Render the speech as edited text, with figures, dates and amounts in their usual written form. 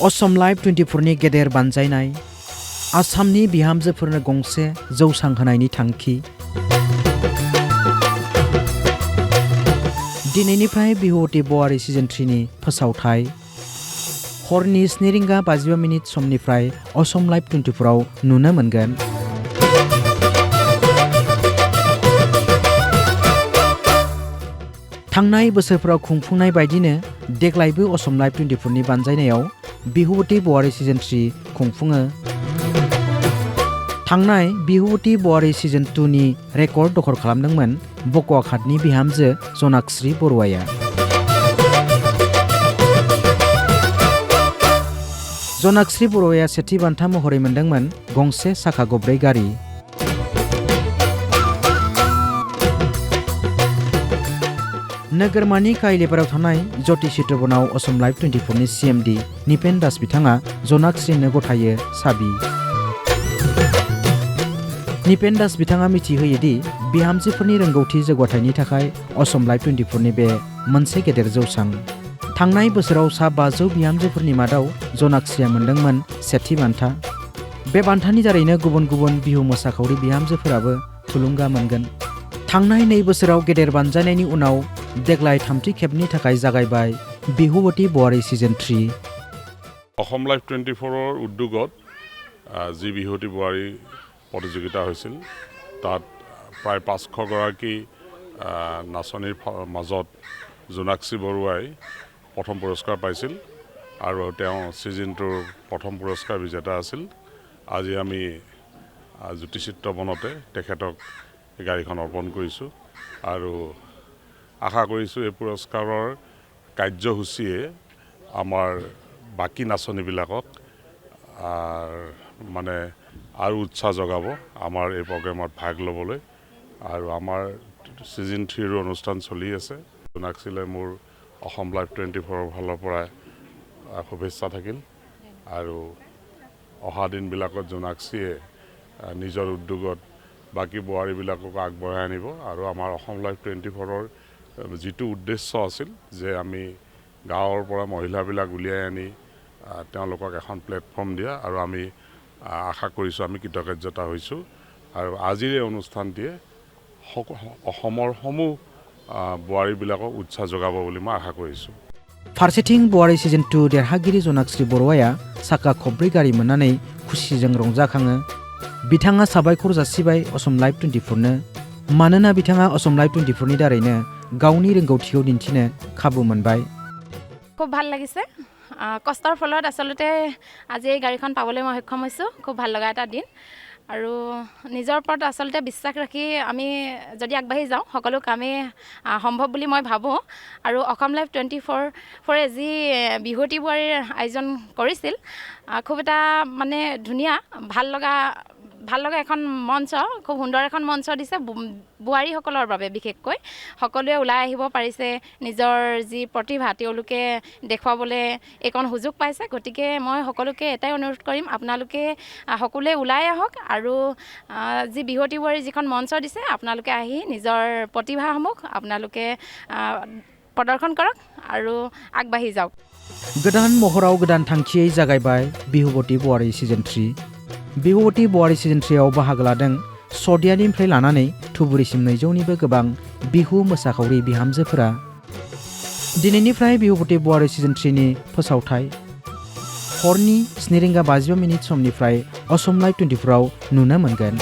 Assam live 24 नि गेदेर बानजायनाय आसामनि बिहामजोफोरनो गंसे जौसां होनायनि थांखि दिनैनिफ्राय बिहुवती बवारि सिजन 3 नि फोसावथाय हरनि 7:55 समनिफ्राय असम लाइभ 24 आव नुनो मोनगोन। थांनाय बोसोरफोराव खुंफुंनाय बायदिनो देग्लायबो असम लाइभ 24 नि बानजायनायाव बिहुवती बवारि सिजन 3 खुंफुङो। थांनाय बिहुवती बवारि सिजन 2 नि रेकर्ड दखल खालामदोंमोन बकवाखातनि बिहामजो जनाक्श्री बरुवाया। जनाक्श्री बरुवाया सेथि बान्था महरै मोनदोंमोन गंसे साखा खबब्रै गारि। नोगोरमानि काइलेबाराव थानाय ज्योति चित्रबनाव असम लाइभ 24 नि CMD निपेन दास बिथाङा जनाक्श्रीनो गथायो साबि। निपेन दास बिथाङा मिथिहोयोदि बिहामजोफोरनि रोंगौथि जौगाथायनि थाखाय असम लाइभ 24 नि बे मोनसे गेदेर जौसां। थांनाय बोसोराव सा 500 बिहामजोफोरनि मादाव जनाक्श्रीया मोनदोंमोन सेथि बान्था। बे बान्थानि दारैनो गुबुन गुबुन बिहु मोसाखावरि बिहामजोफोराबो थुलुंगा मोनगोन। थांनाय 2 बोसोराव गेदेर बानजायनायनि उनाव देग्लाय थामथि खेबनि थाखाय जागायबाय बिहुवती बवारि सिजन 3। असम लाइभ 24 उद्योगत जी बिहुवती बवारि प्रतियोगिता হৈছিল তাত প্ৰায় 500 গৰাকী নাচনীৰ মাজত জনাক্শ্ৰী বৰুৱাই প্ৰথম পুৰস্কাৰ পাইছিল আৰু তেওঁ সিজনটোৰ প্ৰথম পুৰস্কাৰ বিজেতা আছিল। আজি আমি জ্যোতি চিত্ৰবনতে তেখেতক গাড়ীখন অৰ্পণ কৰিছোঁ আৰু আশা কৰিছোঁ এই পুৰস্কাৰৰ কাৰ্যসূচীয়ে আমাৰ বাকী নাচনীবিলাকক মানে আৰু উৎসাহ জগাব আমাৰ এই প্ৰগ্ৰেমত ভাগ ল'বলৈ। আৰু আমাৰ সিজন 3 অনুষ্ঠান চলি আছে। জনাক্শ্ৰীলৈ মোৰ অসম লাইভ 24 ফালৰ পৰা শুভেচ্ছা থাকিল আৰু অহা দিনবিলাকত জনাক্শ্ৰীয়ে নিজৰ উদ্যোগত বাকী বোৱাৰীবিলাকক আগবঢ়াই আনিব আৰু আমাৰ অসম লাইভ 24ৰ যিটো উদ্দেশ্য আছিল যে আমি গাঁৱৰ পৰা মহিলাবিলাক উলিয়াই আনি তেওঁলোকক এখন প্লেটফৰ্ম দিয়া আৰু আমি আশা কৰিছোঁ আমি কৃতকাৰ্যতা হৈছোঁ আৰু আজিৰ এই অনুষ্ঠানটিয়ে অসমৰ সমূহ বোৱাৰীবিলাকক উৎসাহ যোগাব বুলি মই আশা কৰিছোঁ। फारसेथिं बवारि सिजन 2 देरहागिरि जनाक्श्री बरुवाया साखा खबब्रै गारि मोननानै खुसिजों रंजाखाङो। बिथाङा साबायखर जासिबाय असम लाइभ 24 नो मानोना बिथाङा असम लाइभ 24 नि दारैनो गावनि रोंगौथिखौ दिन्थिनो खाबु मोनबाय। খুব ভাল লাগিছে। কষ্টৰ ফলত আচলতে আজি এই গাড়ীখন পাবলৈ মই সক্ষম হৈছোঁ। খুব ভাল লগা এটা দিন আৰু নিজৰ ওপৰত আচলতে বিশ্বাস ৰাখি আমি যদি আগবাঢ়ি যাওঁ সকলো কামেই সম্ভৱ বুলি মই ভাবোঁ। আৰু অসম লাইভ 24 যি বিহুৱতী বৱাৰিৰ আয়োজন কৰিছিল খুব এটা মানে ধুনীয়া ভাল লগা এখন মঞ্চ, খুব সুন্দৰ এখন মঞ্চ দিছে বোৱাৰীসকলৰ বাবে। বিশেষকৈ সকলোৱে ওলাই আহিব পাৰিছে, নিজৰ যি প্ৰতিভা তেওঁলোকে দেখুৱাবলৈ এইকণ সুযোগ পাইছে। গতিকে মই সকলোকে এটাই অনুৰোধ কৰিম, আপোনালোকে সকলোৱে ওলাই আহক আৰু যি বিহুৱতী বৱাৰিৰ যিখন মঞ্চ দিছে আপোনালোকে আহি নিজৰ প্ৰতিভাসমূহ আপোনালোকে প্ৰদৰ্শন কৰক আৰু আগবাঢ়ি যাওক। गोदान महराव गोदान थांखियै जागायबाय बिहुवती बवारि सिजन 3। बिहुवती बवारि सिजन 3 आव बाहागो लादों सदियानिफ्राय लानानै थुबुरिसिम 200निबो गोबां बिहु मोसाखावरि बिहामजोफोरा। दिनैनिफ्राय बिहुवती बवारि सिजन 3 नि फोसावथाय हरनि 7:55 समनिफ्राय असम लाइभ 24 आव नुनो मोनगोन।